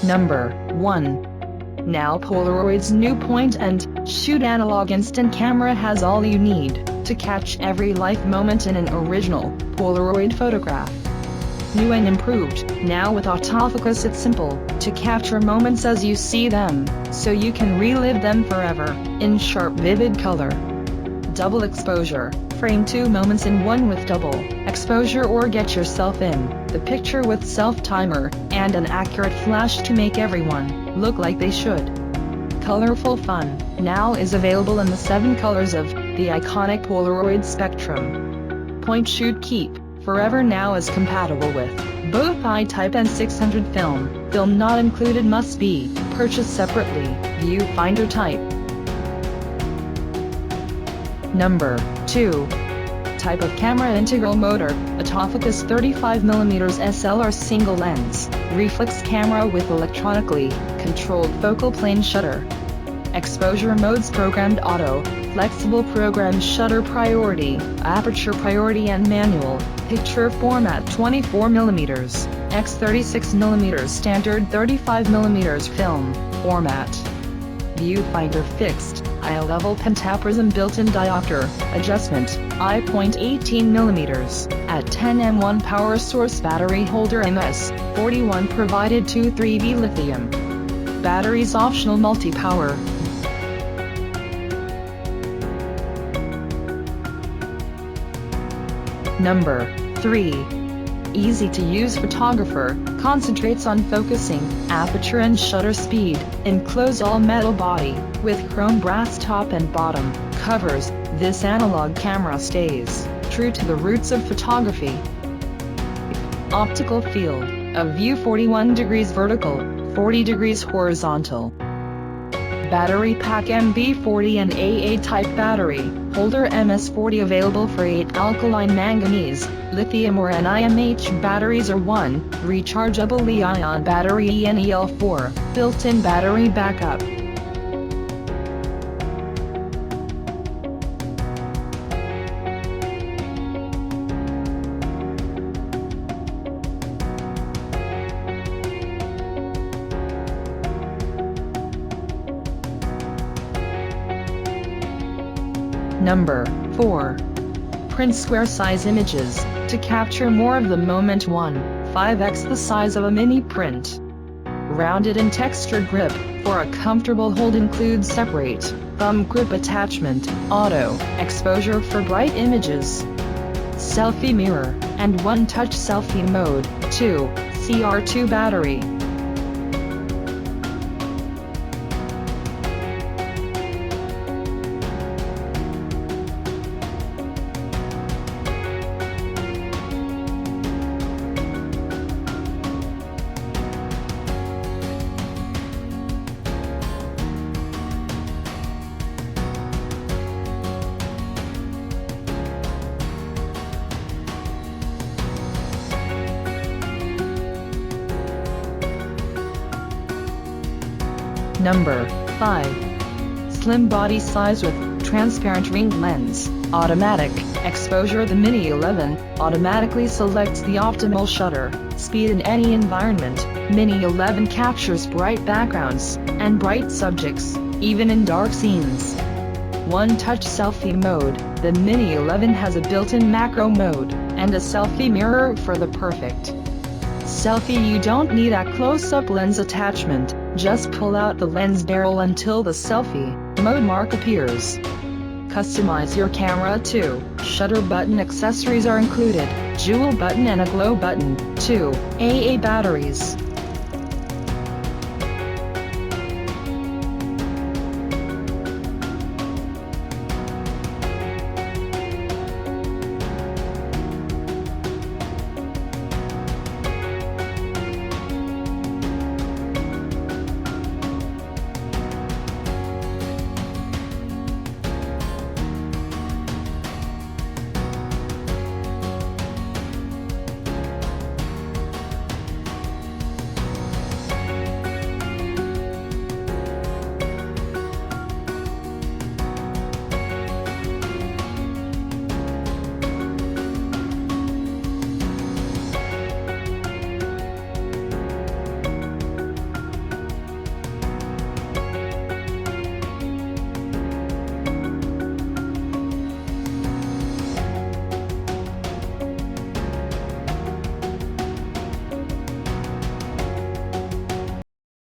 Number 1. Now Polaroid's new point-and-shoot analog instant camera has all you need to catch every life moment in an original Polaroid photograph. New and improved, now with autofocus, it's simple to capture moments as you see them, so you can relive them forever, in sharp vivid color. Double exposure, frame 2 moments in one with double exposure, or get yourself in the picture with self-timer, and an accurate flash to make everyone look like they should. Colorful fun, now is available in the 7 colors of the iconic Polaroid spectrum. Point Shoot Keep Forever now is compatible with both I-type and 600 film. Film not included must be purchased separately. Viewfinder type. Number 2. Type of camera: integral motor, autofocus 35mm SLR single lens, reflex camera with electronically controlled focal plane shutter. Exposure modes: programmed auto, flexible program shutter priority, aperture priority and manual. Picture format 24mm, x 36mm standard 35mm film format. Viewfinder fixed, eye level pentaprism built-in diopter adjustment, eye point 18mm, at 10M1 power source battery holder MS41 provided 2,3V lithium. Batteries optional multi-power. Number 3. Easy to use photographer, concentrates on focusing, aperture and shutter speed, enclosed all metal body, with chrome brass top and bottom covers. This analog camera stays true to the roots of photography. Optical field of view 41 degrees vertical, 40 degrees horizontal. Battery pack MB40 and AA type battery holder MS40 available for 8 alkaline manganese, lithium or NiMH batteries, or 1 rechargeable Li-ion battery NEL4, built-in battery backup. Number 4. Print square size images, to capture more of the moment. 1.5x the size of a mini print. Rounded and textured grip, for a comfortable hold, includes separate thumb grip attachment, auto exposure for bright images, selfie mirror, and one-touch selfie mode. 2. CR2 battery. Number 5. Slim body size with transparent ring lens, automatic exposure. The Mini 11 automatically selects the optimal shutter speed in any environment. Mini 11 captures bright backgrounds and bright subjects, even in dark scenes. One-touch selfie mode. The Mini 11 has a built-in macro mode and a selfie mirror for the perfect selfie. You don't need a close-up lens attachment, just pull out the lens barrel until the selfie mode mark appears. Customize your camera too. Shutter button accessories are included, jewel button and a glow button. 2. AA batteries.